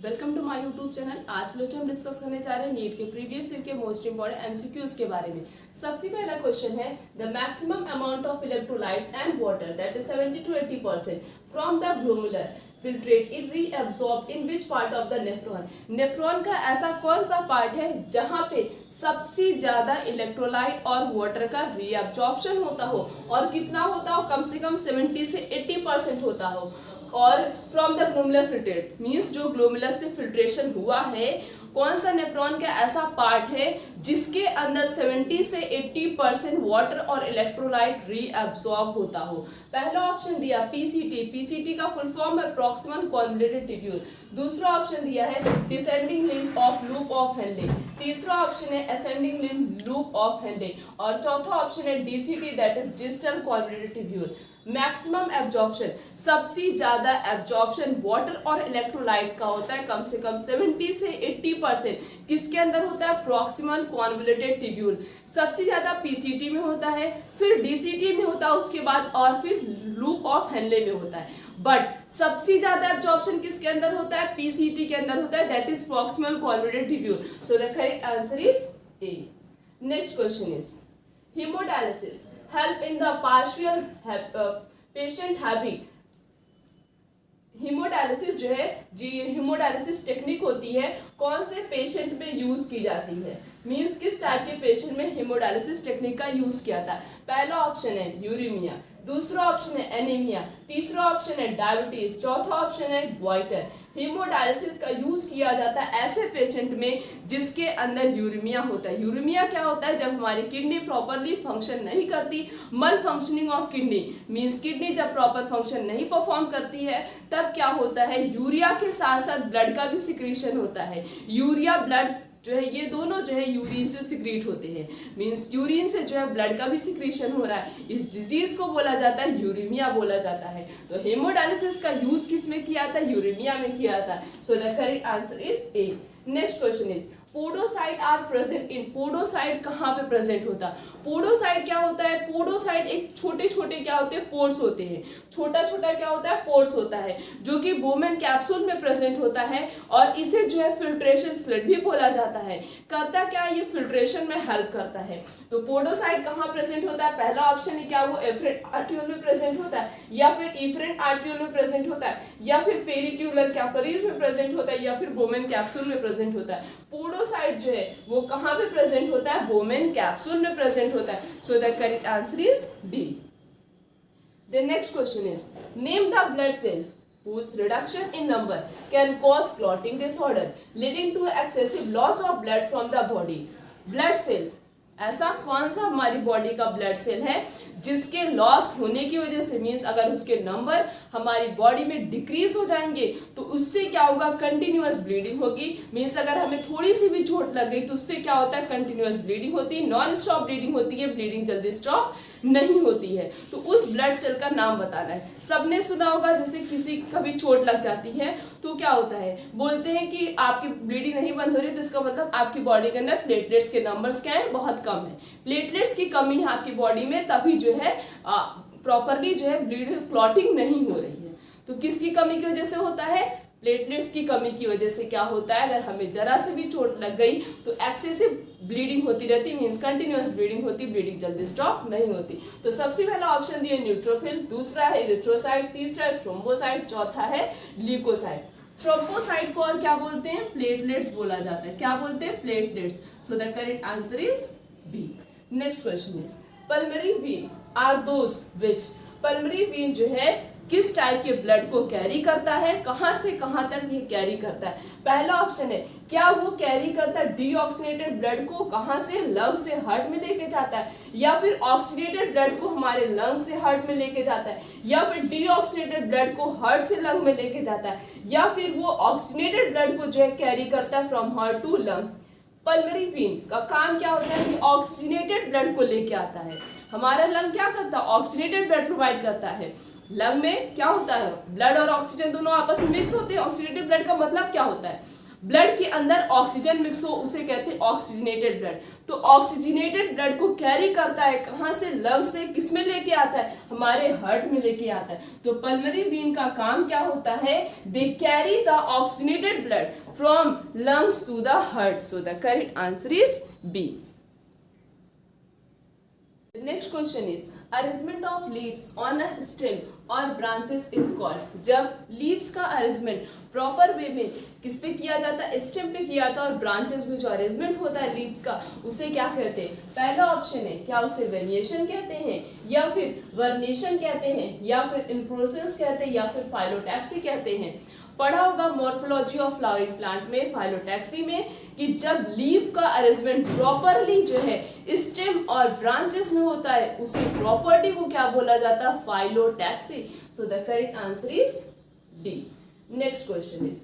Welcome to my YouTube channel. आज के lecture हम डिस्कस करने जा रहे हैं नीट के प्रीवियस ईयर के मोस्ट इंपॉर्टेंट एमसीक्यूज के बारे में। सबसे पहला क्वेश्चन है the maximum amount of electrolytes and water that is 70 to 80% from the glomerular filtrate it reabsorb in which part of the nephron. Nephron का ऐसा कौन सा पार्ट है जहां पे सबसे ज्यादा इलेक्ट्रोलाइट और वाटर का रीअब्सॉर्प्शन होता हो और कितना होता हो, कम से कम 70 से 80% होता हो। और from the glomerular filtrate means जो ग्लोमुलर से फिल्ट्रेशन हुआ है, कौन सा नेफ्रॉन का ऐसा पार्ट है जिसके अंदर 70 से 80% वाटर और इलेक्ट्रोलाइट रीअब्सॉर्ब होता हो। पहला ऑप्शन दिया पीसीटी, पीसीटी का फुल फॉर्म है प्रॉक्सिमल कॉन्वोल्यूटेड ट्यूब्यूल। दूसरा ऑप्शन दिया है descending limb of loop of Henle. तीसरा ऑप्शन है ascending limb loop of Henle और चौथा ऑप्शन है DCT that is distal convoluted tubule. Maximum absorption, सबसे ज्यादा एब्जॉर्प्शन वाटर और इलेक्ट्रोलाइट्स का होता है, कम से कम 70 से 80%। किसके अंदर होता है? Proximal convoluted tubule. सबसे ज्यादा पीसीटी में होता है, फिर डीसीटी में होता है उसके बाद, और फिर लूप ऑफ हेनले में होता है। बट सबसे ज्यादा एब्जॉर्प्शन किसके अंदर होता है? पीसीटी के अंदर होता है, that is proximal convoluted tubule. So the correct answer is A. Next question is hemodialysis help in the partial patient having। Haemodialysis जो है हीमोडायलिसिस टेक्निक होती है, कौन से पेशेंट में यूज की जाती है? मींस किस टाइप के पेशेंट में हीमोडायलिसिस टेक्निक का यूज किया था? पहला ऑप्शन है यूरेमिया, दूसरा ऑप्शन है एनीमिया, तीसरा ऑप्शन है डायबिटीज, चौथा ऑप्शन है ग्वाइटर। हीमोडायलिसिस का यूज किया जाता है ऐसे पेशेंट में जिसके अंदर यूरेमिया होता है। यूरेमिया क्या होता है? जब हमारी किडनी प्रॉपरली फंक्शन नहीं करती, मल functioning of kidney means kidney जब प्रॉपर फंक्शन नहीं परफॉर्म करती है, तब क्या होता है? यूरिया के साथ साथ ब्लड का भी सिक्रीशन होता है। यूरिया ब्लड जो है, ये दोनों जो है यूरिन से सिक्रीट होते हैं, मींस यूरिन से जो है ब्लड का भी सिक्रीशन हो रहा है। इस डिजीज को बोला जाता है यूरेमिया बोला जाता है। तो हेमोडायलिसिस का यूज किस में किया था? यूरेमिया में किया था। So the correct answer is A. Next question is podocyte are present in. Podocyte कहाँ पे प्रेजेंट होता है? पोडोसाइट क्या होता है? पोडोसाइट एक छोटे छोटे क्या होते हैं? पोर्स होते हैं। छोटा छोटा क्या होता है? पोर्स होता है, जो कि वुमेन कैप्सूल में प्रेजेंट होता है और इसे जो है फिल्ट्रेशन स्लिट भी बोला जाता है। करता क्या? ये फिल्ट्रेशन में हेल्प करता है। तो पोडोसाइट कहाँ प्रेजेंट होता है? पहला ऑप्शन है क्या वो एफरेंट आर्ट्रियोल में प्रेजेंट होता है, या फिर इफरेंट आर्ट्रियोल में प्रेजेंट होता है, या फिर पेरिट्यूलर कैपिलरीज में प्रेजेंट होता है, या फिर वुमेन कैप्सूल में प्रेजेंट होता है। पोडोसाइट जो है वो कहाँ पे प्रेजेंट होता है? वुमेन कैप्सूल में प्रेजेंट होता है। So the correct answer is D. The next question is name the blood cell whose reduction in number can cause clotting disorder leading to excessive loss of blood from the body। blood cell, ऐसा कौन सा हमारी body का blood cell है जिसके loss होने की वजह से, मीन्स अगर उसके नंबर हमारी बॉडी में डिक्रीज हो जाएंगे तो उससे क्या होगा? कंटिन्यूअस ब्लीडिंग होगी। मीन्स अगर हमें थोड़ी सी भी चोट लग गई तो उससे क्या होता है? कंटिन्यूअस ब्लीडिंग होती है, नॉन स्टॉप ब्लीडिंग होती है, ब्लीडिंग जल्दी स्टॉप नहीं होती है। तो उस ब्लड सेल का नाम बताना है। सबने सुना होगा जैसे किसी कभी चोट लग जाती है तो क्या होता है? बोलते हैं कि आपकी ब्लीडिंग नहीं बंद हो रही, तो इसका मतलब आपकी बॉडी के अंदर प्लेटलेट्स के नंबर्स क्या है? बहुत कम है। प्लेटलेट्स की कमी है आपकी बॉडी में, तभी जो है प्रॉपरली जो है ब्लीडिंग क्लॉटिंग नहीं हो रही है। तो किसकी कमी की वजह से होता है? प्लेटलेट्स की कमी की वजह से क्या होता है? अगर हमें जरा से भी चोट लग गई तो एक्सेसिव ब्लीडिंग होती रहती, मींस कंटिन्यूअस ब्लीडिंग होती, ब्लीडिंग जल्दी स्टॉप नहीं होती। तो सबसे पहला ऑप्शन दिया न्यूट्रोफिल, दूसरा है इरिथ्रोसाइट, तीसरा है थ्रोम्बोसाइट, चौथा है ल्यूकोसाइट। थ्रोम्बोसाइट को और क्या बोलते हैं? प्लेटलेट्स बोला जाता है। क्या बोलते हैं? Platelets. So the correct answer is B. Next question is pulmonary vein are those which. Pulmonary vein जो है किस टाइप के ब्लड को कैरी करता है, कहां से कहां तक ये कैरी करता है? पहला ऑप्शन है क्या वो कैरी करता है डीऑक्सीनेटेड ब्लड को, कहां से? लंग से हार्ट में लेके जाता है, या फिर ऑक्सीनेटेड ब्लड को हमारे लंग से हार्ट में लेके जाता है, या फिर डीऑक्सीनेटेड ब्लड को हार्ट से लंग में लेके जाता है, या फिर वो ऑक्सीनेटेड ब्लड को जो है कैरी करता है from heart to lungs. Pulmonary vein का काम क्या होता है कि ऑक्सीनेटेड ब्लड को लेके आता है। हमारा लंग क्या करता है? ऑक्सीनेटेड ब्लड प्रोवाइड करता है। लंग में क्या होता है? ब्लड और ऑक्सीजन दोनों आपस में मिक्स होते हैं। ऑक्सीनेटेड ब्लड का मतलब क्या होता है? ब्लड के अंदर ऑक्सीजन मिक्स हो उसे कहते हैं ऑक्सीजनेटेड ब्लड। तो ऑक्सीजनेटेड ब्लड को कैरी करता है कहाँ से, लंग से, किस में लेके आता है, हमारे हार्ट में लेके आता है। तो पल्मोनरी वेन का काम क्या होता है, they carry the oxygenated blood from lungs to the heart. So the correct answer is B. Next question is arrangement of leaves on a stem और ब्रांचेस इज कॉल्ड। जब लीव्स का arrangement proper way में किस पे किया जाता है, stem पे किया जाता है, और ब्रांचेस में जो अरेंजमेंट होता है लीव्स का उसे क्या कहते हैं। पहला ऑप्शन है, क्या उसे वेनिएशन कहते हैं, या फिर वर्नेशन कहते हैं, या फिर इन्फ्लोरेसेंस कहते हैं, या फिर फाइलोटैक्सी कहते हैं। पढ़ा होगा मॉर्फोलॉजी ऑफ फ्लावरिंग प्लांट में, फाइलोटैक्सी में, कि जब लीव का अरेंजमेंट प्रॉपरली जो है स्टेम और ब्रांचेस में होता है उसी प्रॉपर्टी को क्या बोला जाता है, phyllotaxy. So the correct answer is D. Next question is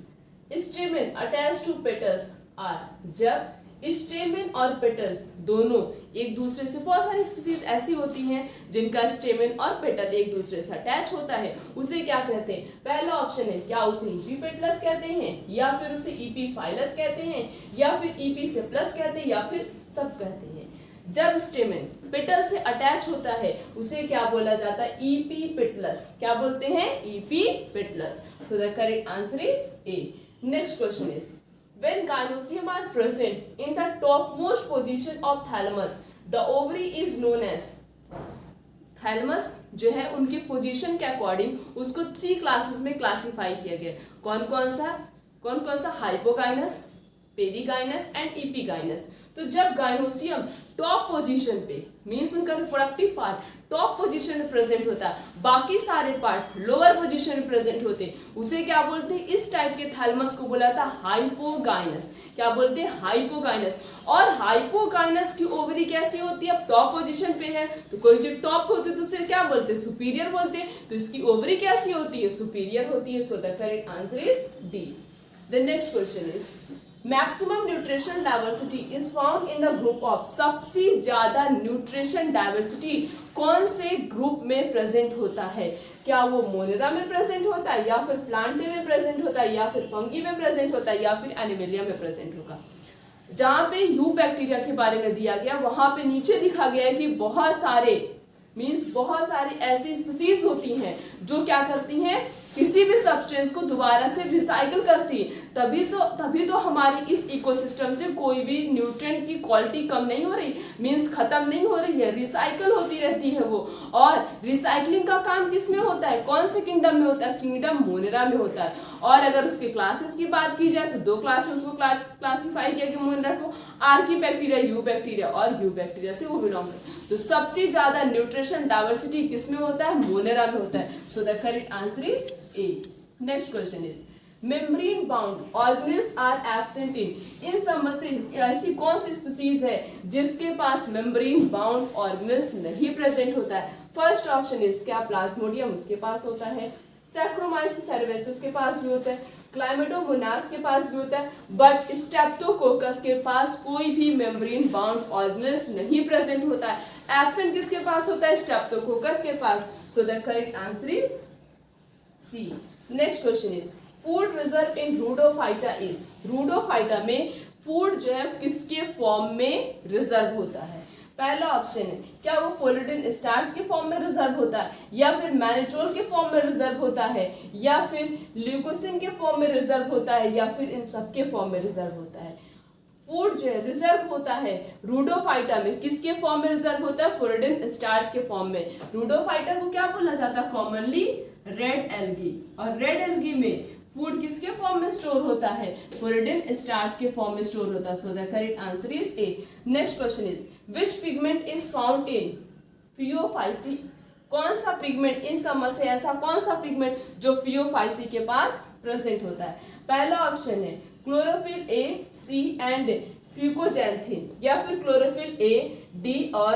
stamen attached to petals are. जब स्टेमन और पेटल्स दोनों एक दूसरे से, बहुत सारी स्पीसीज ऐसी होती हैं जिनका स्टेमन और पेटल एक दूसरे से अटैच होता है, उसे क्या कहते हैं। पहला ऑप्शन है, क्या उसे इपीपेटलस कहते हैं, या फिर उसे इपीफाइलस कहते हैं, या फिर इपीसेप्लस कहते हैं, या फिर सब कहते हैं। जब स्टेमन पेटल से अटैच होता है उसे क्या बोला जाता है, इपीपेटलस। क्या बोलते हैं, epipetalous. So the correct answer is A. Next question is when gynosium are present in the topmost position of thalamus, the ovary is known as। Thalamus जो है उनकी पोजीशन के अकॉर्डिंग उसको 3 क्लासेस में क्लासिफाई किया गया। कौन कौन सा, हाइपोगाइनस, पेरिगाइनस एंड इपीगाइनस। तो जब गाइनोसियम टॉप पोजीशन पे, मीन्स उनका रिप्रोडक्टिव पार्ट टॉप पोजीशन में प्रेजेंट होता है, बाकी सारे पार्ट लोअर पोजीशन में प्रेजेंट होते, उसे क्या बोलते हैं, इस टाइप के थैलमस को बोला था हाइपोगाइनस। क्या बोलते हैं, हाइपोगाइनस। और हाइपोगाइनस की ओवरी कैसी होती है, अब टॉप पोजीशन पे है तो कोई चीज टॉप होती है तो उसे क्या बोलते हैं, सुपीरियर बोलते हैं। तो इसकी ओवरी कैसी होती है, सुपीरियर होती है। So the correct answer is D. The next question is maximum nutrition diversity is found in the group of. सबसे ज्यादा न्यूट्रिशन डाइवर्सिटी कौन से ग्रुप में प्रेजेंट होता है, क्या वो मोनेरा में प्रेजेंट होता है, या फिर प्लांटे में प्रेजेंट होता है, या फिर फंगी में प्रेजेंट होता है, या फिर एनिमेलिया में प्रेजेंट होगा। जहाँ पे यू बैक्टीरिया के बारे में दिया गया वहां पे नीचे लिखा गया है कि बहुत सारी ऐसी स्पीसीज होती हैं जो क्या करती हैं, किसी भी सब्सटेंस को दोबारा से रिसाइकल करती है। तभी तो हमारे इस इकोसिस्टम से कोई भी न्यूट्रिएंट की क्वालिटी कम नहीं हो रही, मींस खत्म नहीं हो रही है, रिसाइकल होती रहती है वो। और रिसाइकलिंग का काम किस में होता है, कौन से किंगडम में होता है, किंगडम मोनेरा में होता है। और अगर उसके क्लासेस की बात की जाए तो 2 क्लासेस उसको क्लासिफाई किया गया मोनेरा को, आर्की बैक्टीरिया, यू बैक्टीरिया, और यू बैक्टीरिया से वो बिलोंग करता है। तो सबसे ज्यादा न्यूट्रिशन डाइवर्सिटी किस में होता है, मोनेरा में होता है। So the correct answer is A. Next question is membrane bound organelles are absent in सब में से ऐसी कौन सी स्पीसीज है जिसके पास मेम्ब्रेन बाउंड ऑर्गेनिल्स नहीं प्रेजेंट होता है। फर्स्ट ऑप्शन इज, क्या प्लाज्मोडियम उसके पास होता है, सैक्रोमाइसिस सर्वेसिस के पास भी होता है, क्लाइमेडोमोनास के पास भी होता है, बट स्ट्रेप्टोकोकस के पास कोई भी मेम्ब्रेन बाउंड ऑर्गेनिल्स नहीं प्रेजेंट होता है। एब्सेंट किसके पास होता है, स्ट्रेप्टोकोकस के पास। So the correct answer is C. Next question is food reserve in Rhodophyta is. Rhodophyta में फूड जो है किसके फॉर्म में रिजर्व होता है। पहला ऑप्शन है, क्या वो फोलिडिन स्टार्च के फॉर्म में रिजर्व होता है, या फिर मैनिट्रोल के फॉर्म में रिजर्व होता है, या फिर ल्यूकोसिन के फॉर्म में रिजर्व होता है, या फिर इन सब के फॉर्म में रिजर्व होता है। फूड जो है रिजर्व होता है रूडोफाइटा में, किसके फॉर्म में रिजर्व होता है, फोलिडिन स्टार्च के फॉर्म में। रूडोफाइटा को क्या बोला जाता है, कॉमनली रेड एल्गी। और रेड एल्गी में फूड किसके फॉर्म में स्टोर होता है, फोलिडिन स्टार्च के फॉर्म में स्टोर होता है। So the correct answer is A. Next question is which pigment is found in Phaeophyceae. कौन सा पिगमेंट, इन सब में से ऐसा कौन सा पिगमेंट जो फियोफाइसी के पास प्रेजेंट होता है। पहला ऑप्शन है क्लोरोफिल ए, सी एंड फ्यूकोजैंथिन, या फिर क्लोरोफिल ए, डी और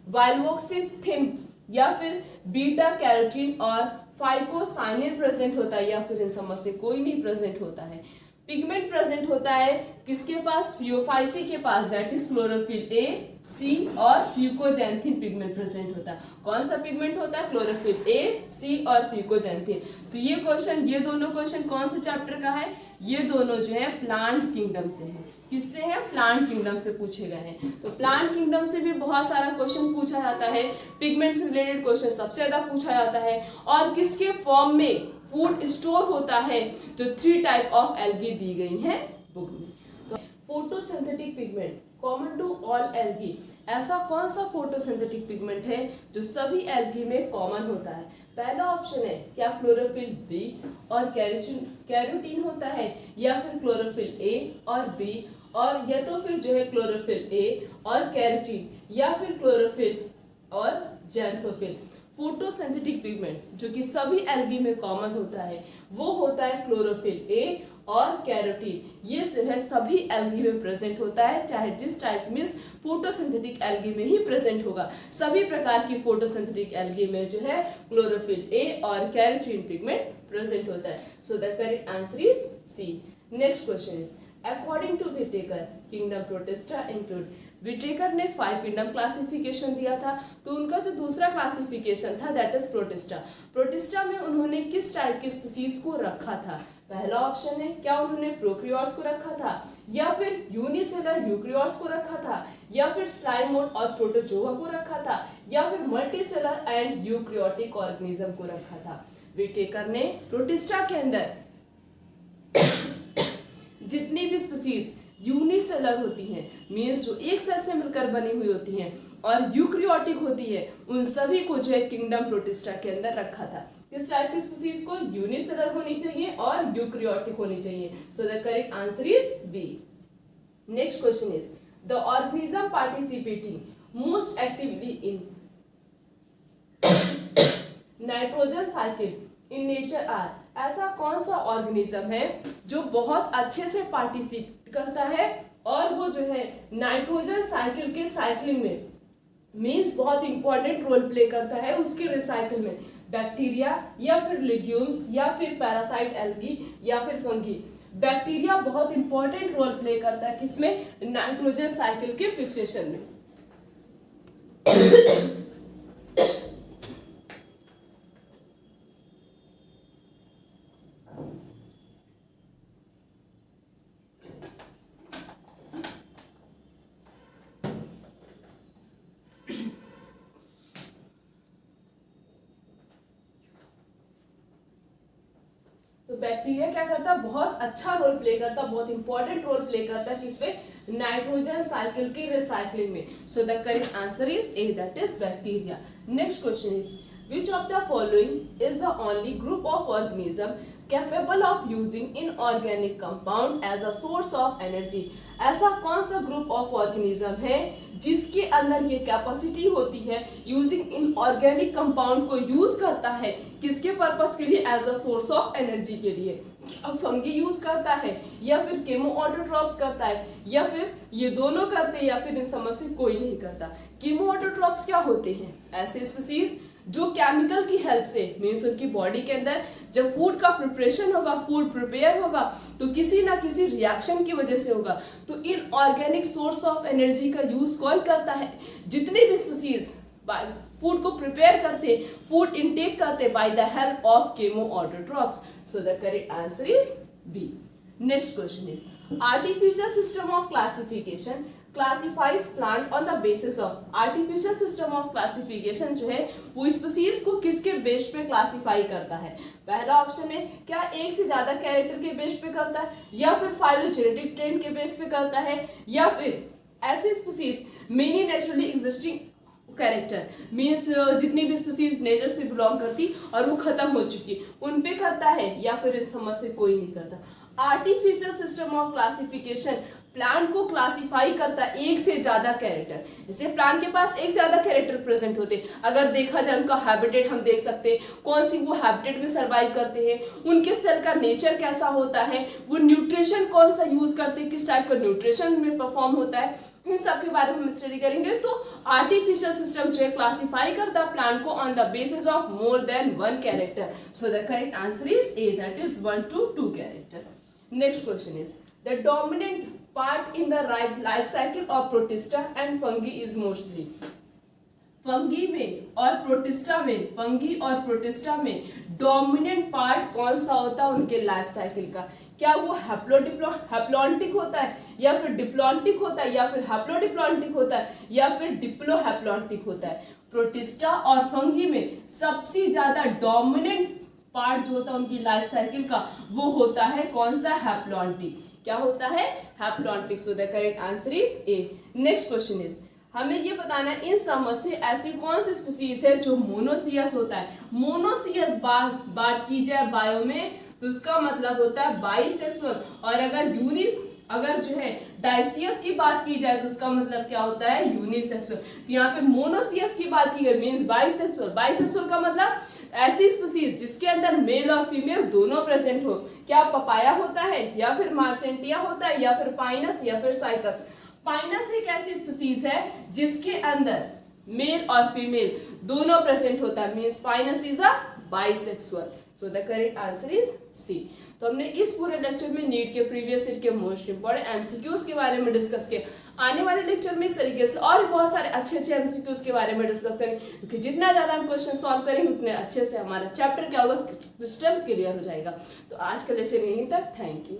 वाइल्वोक्सिथिन, या फिर बीटा कैरोटीन और फाइकोसाइनिन प्रेजेंट होता है, या फिर इन सब में से कोई नहीं प्रेजेंट होता है। पिगमेंट प्रेजेंट होता है किसके पास, फियोफाइसी के पास, दैट इज क्लोरोफिल ए, सी और फ्यूकोजैंथिन पिगमेंट प्रेजेंट होता है। कौन सा पिगमेंट होता है, क्लोरोफिल ए, सी और फ्यूकोजैंथिन। तो ये क्वेश्चन, ये दोनों क्वेश्चन कौन से चैप्टर का है, ये दोनों जो है प्लांट किंगडम से है। किससे है, प्लांट किंगडम से पूछे गए हैं। तो प्लांट किंगडम से भी बहुत सारा क्वेश्चन पूछा जाता है, पिगमेंट से रिलेटेड क्वेश्चन सबसे ज्यादा पूछा जाता है। और किसके फॉर्म में फूड स्टोर होता है, जो 3 टाइप ऑफ एल्गी दी गई हैं बुक में। तो photosynthetic pigment common to all algae, ऐसा कौन सा फोटोसिंथेटिक पिगमेंट है जो सभी एल्गी में कॉमन होता है। पहला ऑप्शन है क्या क्लोरोफिल बी और कैरोटीन होता है, या फिर क्लोरोफिल ए और बी, और या तो फिर जो है क्लोरोफिल ए और कैरोटीन, या फिर क्लोरोफिल और जैंथोफिल। फोटोसिंथेटिक पिगमेंट जो कि सभी एल्गी में कॉमन होता है वो होता है क्लोरोफिल ए और कैरोटीन। ये जो है सभी एल्गी में प्रेजेंट होता है, चाहे जिस टाइप मीन्स फोटोसिंथेटिक एल्गी में ही प्रेजेंट होगा। सभी प्रकार की फोटोसिंथेटिक एल्गी में जो है क्लोरोफिल ए और कैरोटीन पिगमेंट प्रेजेंट होता है। So the correct answer is C. Next question is according to Whittaker kingdom Protista include. Whittaker ने 5 किंगडम क्लासिफिकेशन दिया था, तो उनका जो दूसरा क्लासिफिकेशन था दैट इज प्रोटिस्टा। प्रोटिस्टा में उन्होंने किस टाइप की स्पीसीज को रखा था। पहला ऑप्शन है क्या उन्होंने प्रोक्रियोट्स को रखा था, या फिर यूनिसेलर यूक्रियोट्स को रखा था, या फिर स्लाइमोड और प्रोटोजोआ को रखा था, या फिर मल्टीसेलर एंड यूक्रियोटिक ऑर्गेनिज्म को रखा था। विटेकर ने प्रोटिस्टा के अंदर जितनी भी स्पीसीज यूनिसेलर होती हैं, मीन्स जो एक सेल से मिलकर बनी हुई होती हैं, और यूक्रियोटिक होती है, उन सभी को जो है किंगडम प्रोटिस्टा के अंदर रखा था। किस टाइप की स्पीसीज को, यूनिसेलर होनी चाहिए और यूक्रियोटिक होनी चाहिए। So the correct answer is B. Next question is the organism participating most actively in nitrogen cycle in nature are. ऐसा कौन सा ऑर्गेनिज्म है जो बहुत अच्छे से पार्टिसिपेट करता है और वो जो है नाइट्रोजन साइकिल के साइक्लिंग में मीन्स बहुत इंपॉर्टेंट रोल प्ले करता है उसके रिसाइकिल में। बैक्टीरिया, या फिर लेग्यूम्स, या फिर पैरासाइट एल्गी, या फिर फंगी। बैक्टीरिया बहुत इंपॉर्टेंट रोल प्ले करता है किसमें, नाइट्रोजन साइकिल के फिक्सेशन में। तो बैक्टीरिया क्या करता है, बहुत अच्छा रोल प्ले करता है, बहुत इंपॉर्टेंट रोल प्ले करता है किसमें, नाइट्रोजन साइकिल की रिसाइकलिंग में। सो the correct answer is A, that is bacteria. Next question is which of the following is the only group of organism capable of using inorganic compound as a source of energy। ऐसा कौन सा group of organism है जिसके अंदर ये capacity होती है using inorganic compound को यूज करता है किसके पर्पस के लिए, as a source of energy के लिए। अब फंगी यूज करता है, या फिर केमोऑटोट्रॉप्स करता है, या फिर ये दोनों करते हैं, या फिर इन समझ से कोई नहीं करता। केमोऑटोट्रॉप्स क्या होते हैं, ऐसे स्पीसीज जो केमिकल की हेल्प से मीन्स उनकी बॉडी के अंदर जब फूड का प्रिपरेशन होगा, फूड प्रिपेयर होगा तो किसी ना किसी रिएक्शन की वजह से होगा। तो इनऑर्गेनिक सोर्स ऑफ एनर्जी का यूज कौन करता है, जितने भी स्पीसीज फूड को प्रिपेयर करते, फूड इनटेक करते by the help of chemoautotrophs. So the correct answer is B. Next question is artificial system of classification classifies plant on the basis of. Artificial system of classification जो है वो species को किसके base पे classify करता है। पहला option है क्या एक से ज्यादा कैरेक्टर के बेस पे करता है, या फिर फाइलोजेनेटिक ट्रेंड के बेस पे करता है, या फिर ऐसे species many naturally existing character means जितनी भी स्पीसीज नेचर से बिलोंग करती और वो खत्म हो चुकी उन पे करता है, या फिर इस समझ से कोई नहीं करता। Artificial system of classification plant को क्लासिफाई करता है एक से ज्यादा कैरेक्टर। जैसे प्लांट के पास एक से ज्यादा कैरेक्टर प्रेजेंट होते, अगर देखा जाए उनका हैबिटेट हम देख सकते हैं, कौन सी वो हैबिटेट में सर्वाइव करते हैं, उनके सेल का नेचर कैसा होता है, वो न्यूट्रिशन कौन सा यूज करते हैं, किस टाइप का न्यूट्रिशन में परफॉर्म होता है, इन सब के बारे में हम स्टडी करेंगे। तो आर्टिफिशियल सिस्टम जो है क्लासिफाई करता है प्लांट को on the basis of more than 1 character. So the correct answer is A, that is 1 to 2 character. Next question is the dominant part in the life cycle of protista and fungi is mostly. Fungi में और protista में dominant part कौन सा होता है उनके life cycle का? क्या वो हैप्लॉन्टिक होता है, या फिर डिप्लॉन्टिक होता है, या फिर हैप्लोडिप्लॉन्टिक होता है, या फिर डिप्लोहैप्लॉन्टिक होता है? प्रोटिस्टा और फंगी में सबसे ज्यादा डोमिनेंट पार्ट जो होता है उनकी लाइफ साइकिल का वो होता है कौन सा? हैप्लॉन्टिक। क्या होता है? Haplontic. So the correct answer is A. Next question is हमें ये बताना है इन समझ से ऐसी कौन सी स्पीसीज है जो मोनोसियस होता है। मोनोसियस बात की जाए बायो में तो उसका मतलब होता है बाइसेक्सुअल, और अगर जो है डाइसियस की बात की जाए तो उसका मतलब क्या होता है? यूनिसेक्सुअल। तो यहाँ पे मोनोसियस की बात की गई मीन्स बाइसेक्सुअल। बाइसेक्सुअल का मतलब ऐसी स्पीसीज जिसके अंदर मेल और फीमेल दोनों प्रेजेंट हो। क्या पपाया होता है, या फिर मार्चेंटिया होता है, या फिर पाइनस, या फिर साइकस? पाइनस एक ऐसी स्पीसीज है जिसके अंदर मेल और फीमेल दोनों प्रेजेंट होता है means pinus is a bisexual. So the correct answer is C. तो हमने इस पूरे लेक्चर में नीट के प्रीवियस ईयर के मोस्ट इंपॉर्टेंट एमसीक्यूज के बारे में डिस्कस किया। आने वाले लेक्चर में इस तरीके से और बहुत सारे अच्छे एमसीक्यूज के बारे में डिस्कस करेंगे, क्योंकि जितना ज़्यादा हम क्वेश्चन सॉल्व करेंगे उतने अच्छे से हमारा चैप्टर क्या होगा? क्रिस्टल क्लियर हो जाएगा। तो आज का लेक्चर यहीं तक। Thank you.